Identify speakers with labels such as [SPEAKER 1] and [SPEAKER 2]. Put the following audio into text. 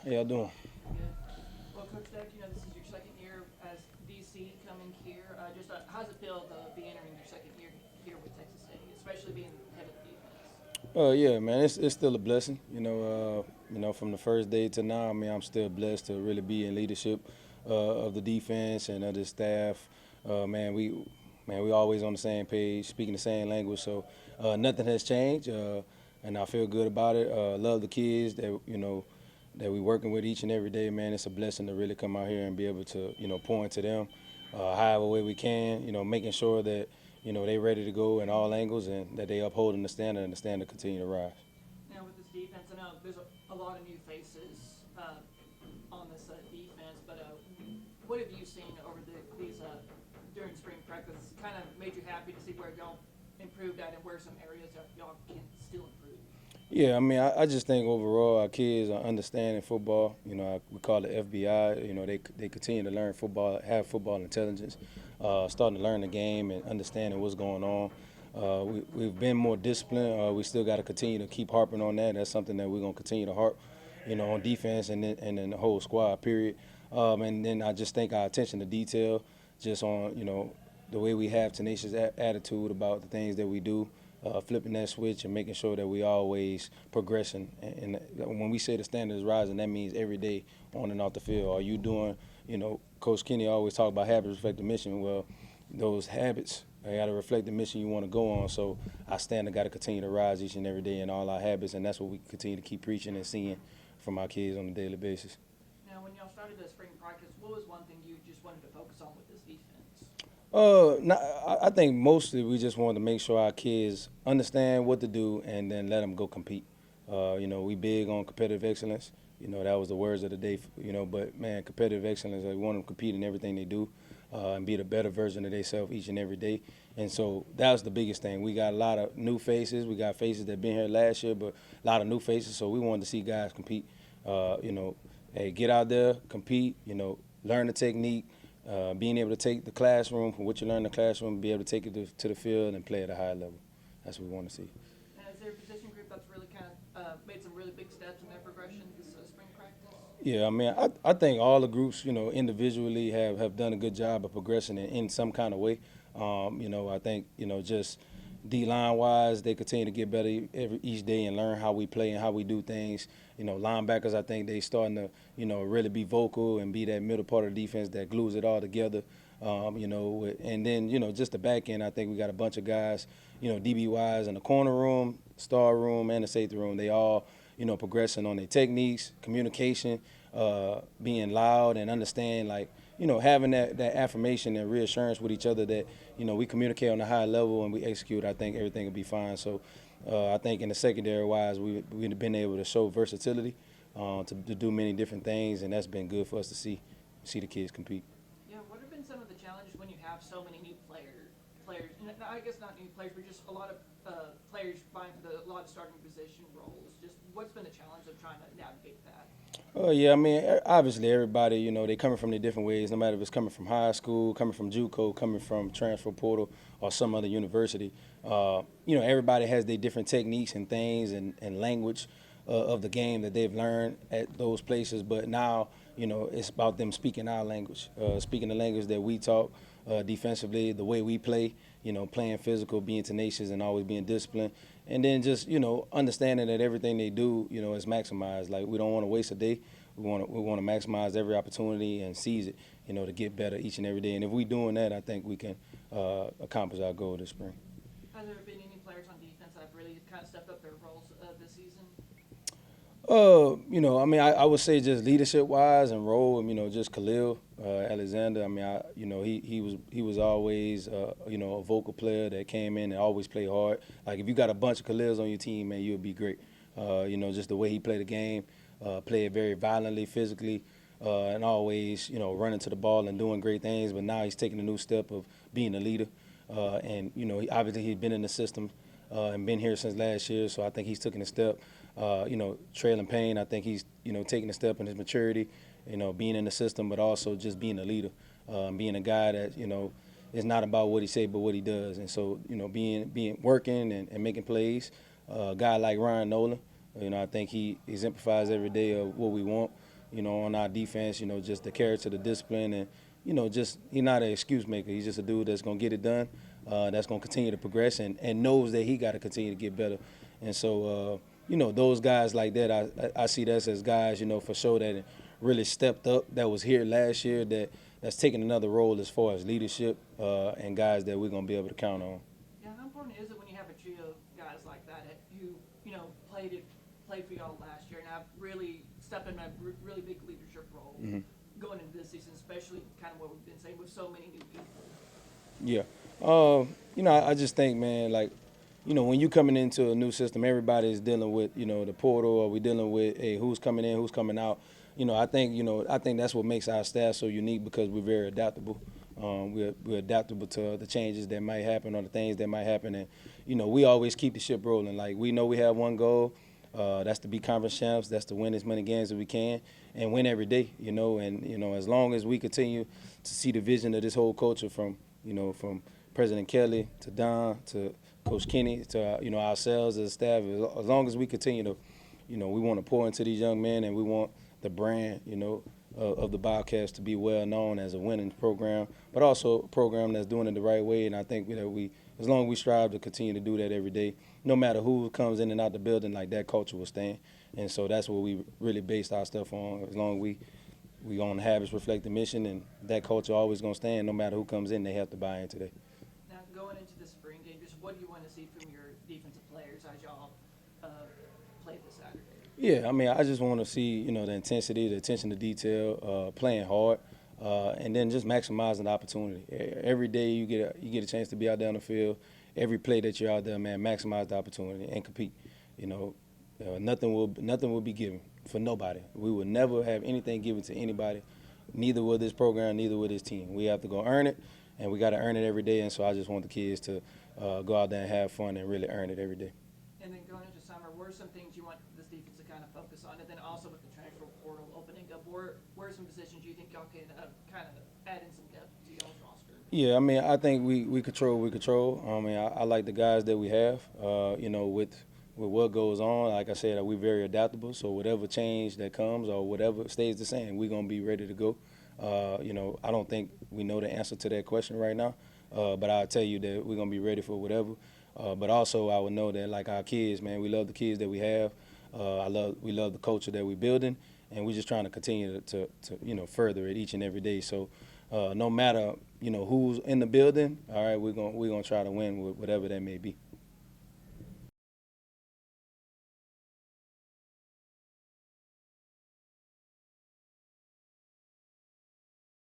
[SPEAKER 1] How y'all doing?
[SPEAKER 2] Good. Well, Coach Deck, this is your second year as DC coming here. How's it feel to be entering your second year here with Texas State, especially being head of the defense?
[SPEAKER 1] Yeah, man, it's still a blessing. From the first day to now, I mean, I'm still blessed to really be in leadership of the defense and of the staff. We always on the same page, speaking the same language. So nothing has changed, and I feel good about it. Love the kids that we working with each and every day. Man, it's a blessing to really come out here and be able to pour into them, however way we can. Making sure that they ready to go in all angles and that they upholding the standard and the standard continue to rise.
[SPEAKER 2] Now, with this defense, I know there's a lot of new faces on this defense, but what have you seen over these during spring practice? Kind of made you happy to see where y'all improved at and where some areas that y'all can still improve?
[SPEAKER 1] Yeah, I mean, I just think overall our kids are understanding football. We call it FBI. They continue to learn football, have football intelligence, starting to learn the game and understanding what's going on. We've been more disciplined. We still got to continue to keep harping on that. That's something that we're going to continue to harp, on defense and then the whole squad, period. And then I just think our attention to detail, just on, the way we have tenacious attitude about the things that we do, flipping that switch and making sure that we always progressing. And when we say the standard is rising, that means every day on and off the field. Are you doing, Coach Kenny always talk about habits reflect the mission. Well, those habits, they got to reflect the mission you want to go on. So our standard got to continue to rise each and every day in all our habits, and that's what we continue to keep preaching and seeing from our kids on a daily basis.
[SPEAKER 2] Now, when y'all started the spring practice, what was one thing you just wanted to focus on with this defense?
[SPEAKER 1] I think mostly we just wanted to make sure our kids understand what to do and then let them go compete. We big on competitive excellence. That was the words of the day. But man, competitive excellence. We want them to compete in everything they do and be the better version of themselves each and every day. And so that was the biggest thing. We got a lot of new faces. We got faces that been here last year, but a lot of new faces. So we wanted to see guys compete. Hey, get out there, compete. Learn the technique. Being able to take the classroom from what you learn in the classroom, be able to take it to the field and play at a high level. That's what we want to see.
[SPEAKER 2] Now, is there a position group that's really kind of made some really big steps in their progression this spring practice?
[SPEAKER 1] Yeah, I mean, I think all the groups, individually have done a good job of progressing in some kind of way. I think, just D-line wise, they continue to get better each day and learn how we play and how we do things. Linebackers, I think they starting to, really be vocal and be that middle part of the defense that glues it all together. And then, just the back end, I think we got a bunch of guys, DB wise in the corner room, star room, and the safety room. They all, progressing on their techniques, communication, being loud and understand, like, having that affirmation and reassurance with each other that, we communicate on a high level and we execute. I think everything will be fine. So I think in the secondary wise, we've been able to show versatility to do many different things, and that's been good for us to see the kids compete.
[SPEAKER 2] Yeah, what have been some of the challenges when you have so many new players? I guess not new players, but just a lot of players vying for a lot of starting position roles. Just what's been the challenge of trying to navigate that?
[SPEAKER 1] Oh yeah, I mean, obviously everybody, they coming from their different ways. No matter if it's coming from high school, coming from JUCO, coming from transfer portal, or some other university. Everybody has their different techniques and things and language of the game that they've learned at those places. But now, it's about them speaking our language, speaking the language that we talk defensively, the way we play. Playing physical, being tenacious, and always being disciplined. And then just, understanding that everything they do, is maximized. Like, we don't want to waste a day. We want to maximize every opportunity and seize it, to get better each and every day. And if we're doing that, I think we can accomplish our goal this spring.
[SPEAKER 2] Has there been any players on defense that have really kind of stepped up their roles this season?
[SPEAKER 1] I mean, I would say just leadership-wise and role, just Khalil Alexander. I mean, he was always, a vocal player that came in and always played hard. Like, if you got a bunch of Khalils on your team, man, you'll be great. Just the way he played the game, played very violently, physically, and always, running to the ball and doing great things. But now he's taking a new step of being a leader. And, obviously he's been in the system and been here since last year, so I think he's taken a step. Trailing Payne, I think he's, taking a step in his maturity, being in the system, but also just being a leader, being a guy that, it's not about what he say, but what he does. And so, being working and making plays. A guy like Ryan Nolan, I think he exemplifies every day of what we want. on our defense, just the character, the discipline, and, just he's not an excuse maker. He's just a dude that's going to get it done, that's going to continue to progress and knows that he got to continue to get better. And so, those guys like that, I see that as guys, for sure that really stepped up, that was here last year, that's taking another role as far as leadership and guys that we're going to be able to count on.
[SPEAKER 2] Yeah, how important is it when you have a trio of guys like that who, played for y'all last year and have really stepped in a really big leadership role going into this season, especially kind of what we've been saying with so many new people?
[SPEAKER 1] Yeah. I just think, man, like, when you coming into a new system, everybody's dealing with, the portal, or we dealing with, hey, who's coming in, who's coming out. I think that's what makes our staff so unique, because we're very adaptable. We're adaptable to the changes that might happen or the things that might happen. And, we always keep the ship rolling. Like, we know we have one goal. That's to be conference champs. That's to win as many games as we can and win every day, And, as long as we continue to see the vision of this whole culture from President Kelly to Don to Coach Kenny to, ourselves as a staff, as long as we continue to, we want to pour into these young men, and we want the brand, of the Bobcats to be well known as a winning program, but also a program that's doing it the right way. And I think that as long as we strive to continue to do that every day, no matter who comes in and out the building, like, that culture will stand. And so that's what we really based our stuff on. As long as we on habits reflect the mission, and that culture always going to stand. No matter who comes in, they have to buy into that.
[SPEAKER 2] Now, going into the spring game, just what do you want to see from your defensive players as y'all play this Saturday?
[SPEAKER 1] Yeah, I mean, I just want to see, the intensity, the attention to detail, playing hard, and then just maximizing the opportunity. Every day you get a chance to be out there on the field. Every play that you're out there, man, maximize the opportunity and compete. Nothing will be given for nobody. We will never have anything given to anybody, neither will this program, neither will this team. We have to go earn it, and we got to earn it every day. And so I just want the kids to go out there and have fun and really earn it every day.
[SPEAKER 2] And then going into summer, what are some things you want this defense to kind of focus on? And then also with the transfer portal opening up, where are some positions you think y'all can kind of add in some depth to y'all's roster?
[SPEAKER 1] Yeah, I mean, I think we control what we control. I mean, I like the guys that we have, with what goes on. Like I said, we're very adaptable, so whatever change that comes or whatever stays the same, we're going to be ready to go. I don't think we know the answer to that question right now, but I'll tell you that we're going to be ready for whatever. But also I would know that, like, our kids, man, we love the kids that we have. We love the culture that we're building, and we're just trying to continue to further it each and every day. So no matter, who's in the building, all right, we're going to try to win with whatever that may be.